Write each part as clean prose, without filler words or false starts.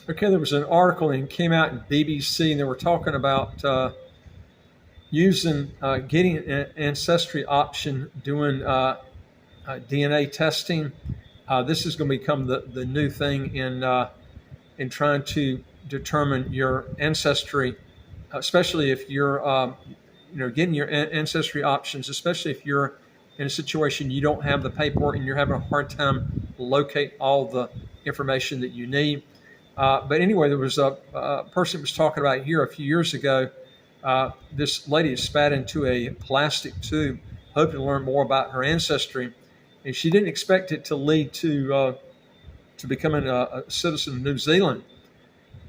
Okay, there was an article and came out in BBC, and they were talking about getting an ancestry option, doing DNA testing. This is going to become the new thing in trying to determine your ancestry, especially if you're getting your ancestry options, especially if you're in a situation you don't have the paperwork and you're having a hard time locate all the information that you need. But anyway, there was a person who was talking about here a few years ago. This lady spat into a plastic tube, hoping to learn more about her ancestry, and she didn't expect it to lead to becoming a citizen of New Zealand.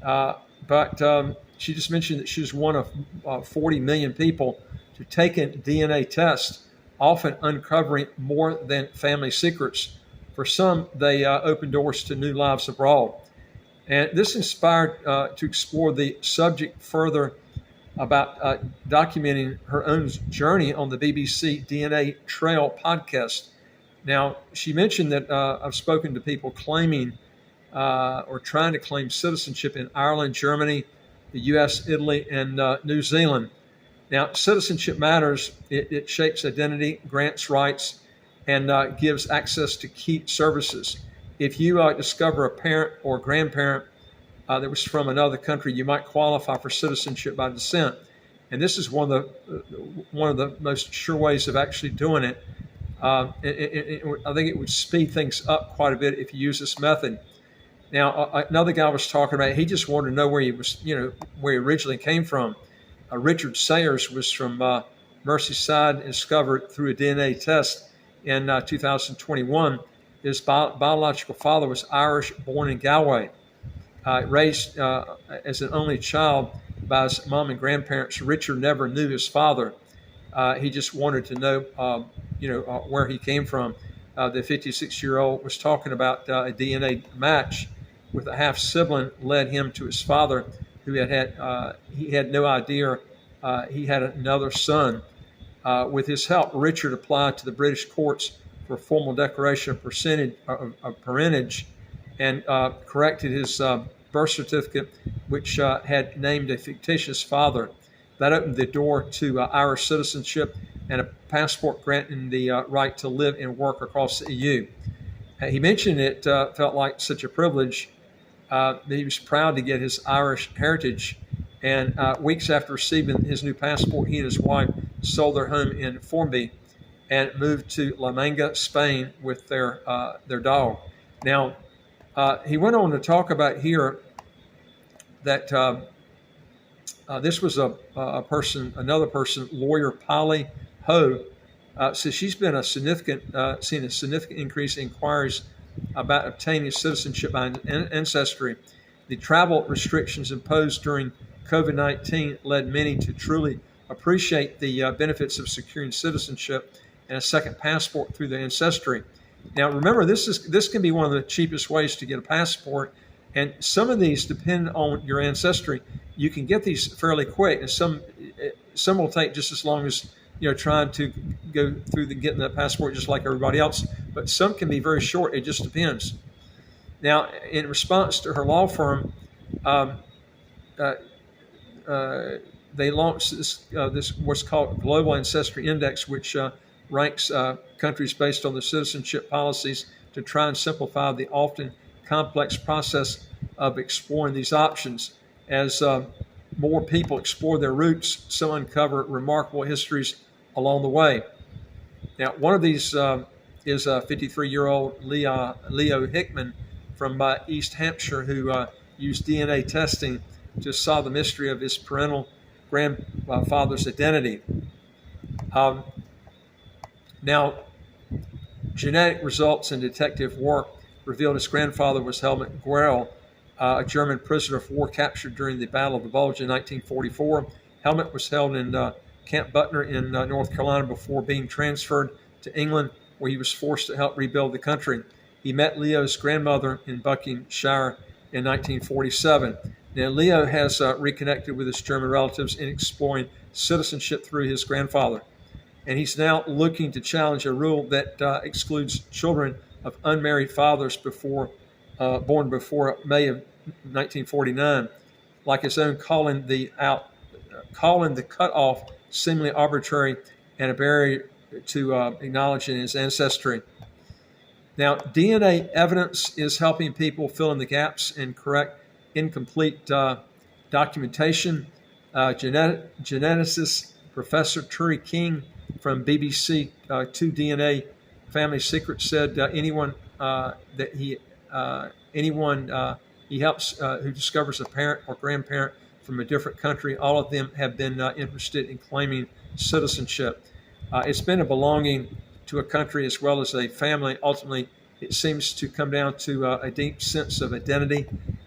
But she just mentioned that she was one of 40 million people to take a DNA test, often uncovering more than family secrets. For some, they open doors to new lives abroad. And this inspired to explore the subject further about documenting her own journey on the BBC DNA Trail podcast. Now, she mentioned that I've spoken to people claiming or trying to claim citizenship in Ireland, Germany, the U.S., Italy, and New Zealand. Now, citizenship matters. It shapes identity, grants rights, and gives access to key services. If you discover a parent or grandparent that was from another country, you might qualify for citizenship by descent. And this is one of the most sure ways of actually doing it. I think it would speed things up quite a bit if you use this method. Now, another guy was talking about, he just wanted to know where he was, where he originally came from. Richard Sayers was from Merseyside, and discovered through a DNA test in 2021. His biological father was Irish, born in Galway. Raised as an only child by his mom and grandparents, Richard never knew his father. He just wanted to know, where he came from. The 56-year-old was talking about a DNA match with a half sibling led him to his father, who he had no idea he had another son. With his help, Richard applied to the British courts for a formal declaration of parentage, and corrected his birth certificate, which had named a fictitious father. That opened the door to Irish citizenship and a passport granting the right to live and work across the EU. He mentioned it felt like such a privilege. He was proud to get his Irish heritage. And weeks after receiving his new passport, he and his wife sold their home in Formby and moved to La Manga, Spain, with their dog. Now, he went on to talk about here that this was another person, lawyer Polly Ho, says she's been seen a significant increase in inquiries about obtaining citizenship by ancestry. The travel restrictions imposed during COVID-19 led many to truly appreciate the benefits of securing citizenship and a second passport through the ancestry. Now, remember, this can be one of the cheapest ways to get a passport, and some of these depend on your ancestry. You can get these fairly quick, and some will take just as long as trying to go through getting that passport just like everybody else. But some can be very short. It just depends. Now, in response to her law firm, they launched this what's called Global Ancestry Index, which ranks countries based on their citizenship policies to try and simplify the often complex process of exploring these options. As more people explore their roots, some uncover remarkable histories along the way. Now, one of these is a 53-year-old Leo Hickman from East Hampshire, who used DNA testing to solve the mystery of his parental grandfather's identity. Now, genetic results and detective work revealed his grandfather was Helmut Guerl, a German prisoner of war captured during the Battle of the Bulge in 1944. Helmut was held in Camp Butner in North Carolina before being transferred to England, where he was forced to help rebuild the country. He met Leo's grandmother in Buckinghamshire in 1947. Now, Leo has reconnected with his German relatives in exploring citizenship through his grandfather. And he's now looking to challenge a rule that excludes children of unmarried fathers born before May of 1949, like his own, calling the cutoff seemingly arbitrary and a barrier to acknowledging his ancestry. Now, DNA evidence is helping people fill in the gaps and correct incomplete documentation. Geneticist Professor Turi King from BBC Two DNA Family Secrets said anyone he helps who discovers a parent or grandparent from a different country, all of them have been interested in claiming citizenship. It's been a belonging to a country as well as a family. Ultimately, it seems to come down to a deep sense of identity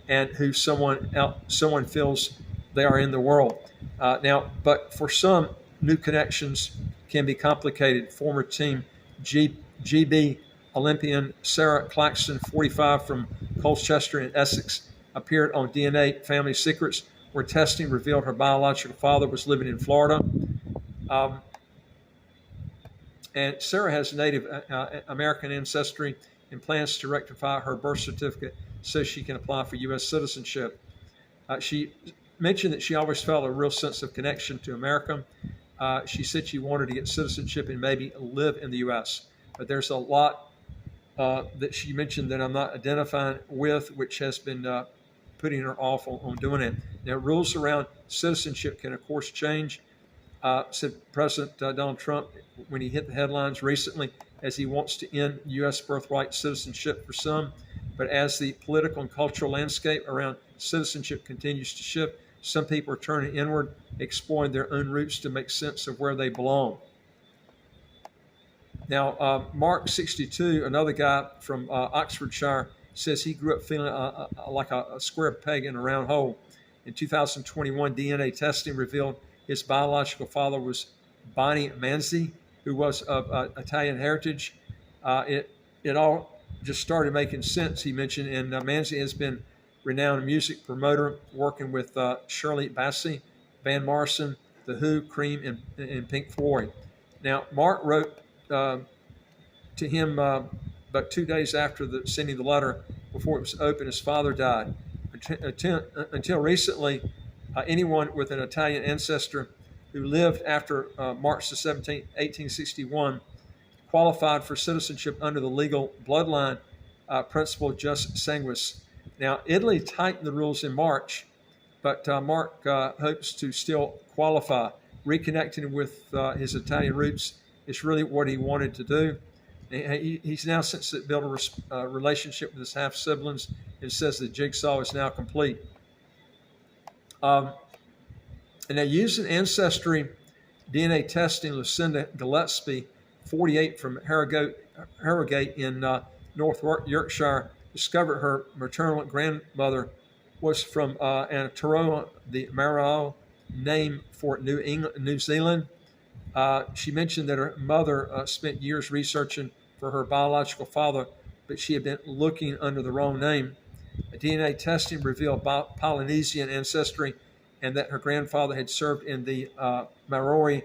and who someone feels they are in the world. But for some, new connections can be complicated. Former team GB Olympian Sarah Claxton, 45, from Colchester in Essex, appeared on DNA Family Secrets, where testing revealed her biological father was living in Florida. And Sarah has Native American ancestry and plans to rectify her birth certificate so she can apply for U.S. citizenship. She mentioned that she always felt a real sense of connection to America. She said she wanted to get citizenship and maybe live in the U.S. But there's a lot that she mentioned that I'm not identifying with, which has been putting her off on doing it. Now, rules around citizenship can, of course, change, said President Donald Trump when he hit the headlines recently, as he wants to end U.S. birthright citizenship for some. But as the political and cultural landscape around citizenship continues to shift, some people are turning inward, exploring their own roots to make sense of where they belong. Now, Mark, 62, another guy from Oxfordshire, says he grew up feeling like a square peg in a round hole. In 2021, DNA testing revealed his biological father was Bonnie Manzi, who was of Italian heritage. It all just started making sense, he mentioned, and Manzi has been renowned music promoter, working with Shirley Bassey, Van Morrison, The Who, Cream, and Pink Floyd. Now, Mark wrote to him but 2 days after sending the letter, before it was open, his father died. Until recently, anyone with an Italian ancestor who lived after March the 17th, 1861, qualified for citizenship under the legal bloodline principle jus sanguis. Now, Italy tightened the rules in March, but Mark hopes to still qualify. Reconnecting with his Italian roots is really what he wanted to do. He's now since built a relationship with his half-siblings and says the jigsaw is now complete. And now, using Ancestry DNA testing, Lucinda Gillespie, 48, from Harrogate in North Yorkshire, discovered her maternal grandmother was from Aotearoa, the Maori name for New Zealand. She mentioned that her mother spent years researching for her biological father, but she had been looking under the wrong name. DNA testing revealed Polynesian ancestry, and that her grandfather had served in the Maori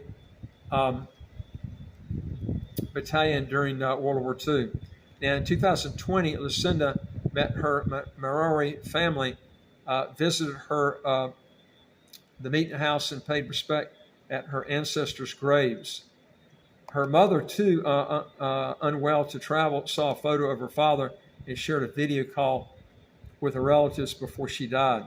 battalion during World War II. Now, in 2020, Lucinda met her Maori family, visited her the meeting house, and paid respect at her ancestors' graves. Her mother, too, unwell to travel, saw a photo of her father and shared a video call with her relatives before she died.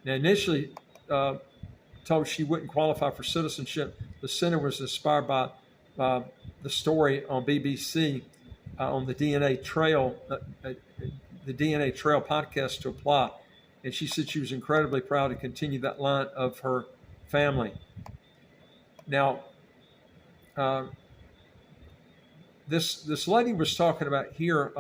Now, initially told she wouldn't qualify for citizenship, Lucinda was inspired by the story on BBC on the DNA Trail podcast to apply. And she said she was incredibly proud to continue that line of her family. Now, this lady was talking about here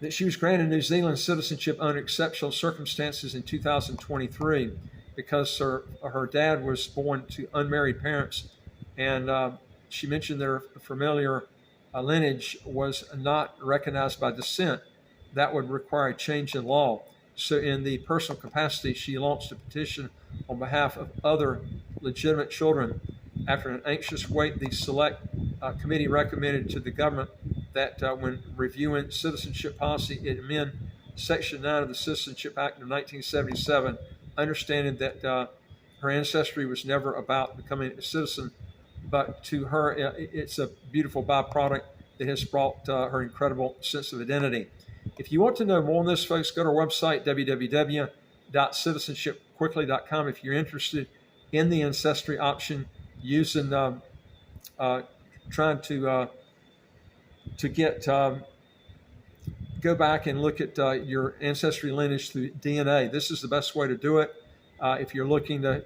that she was granted New Zealand citizenship under exceptional circumstances in 2023 because her dad was born to unmarried parents, and she mentioned their familiar lineage was not recognized by descent. That would require a change in law. So in the personal capacity, she launched a petition on behalf of other legitimate children. After an anxious wait, the select committee recommended to the government that when reviewing citizenship policy, it amend Section 9 of the Citizenship Act of 1977, understanding that her ancestry was never about becoming a citizen, but to her, it's a beautiful byproduct that has brought her incredible sense of identity. If you want to know more on this, folks, go to our website, www.citizenshipquickly.com. If you're interested in the ancestry option, using trying to get go back and look at your ancestry lineage through DNA. This is the best way to do it. If you're looking to,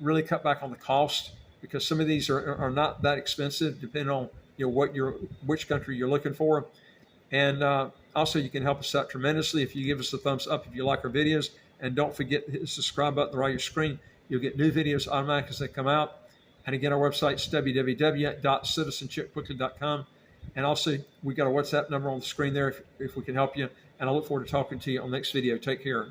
really cut back on the cost, because some of these are not that expensive, depending on which country you're looking for. And also, you can help us out tremendously if you give us a thumbs up if you like our videos, and don't forget to hit the subscribe button right on your screen. You'll get new videos automatically as they come out. And again, our website's www.citizenshipquickly.com. And also, we got a WhatsApp number on the screen there if we can help you. And I look forward to talking to you on the next video. Take care.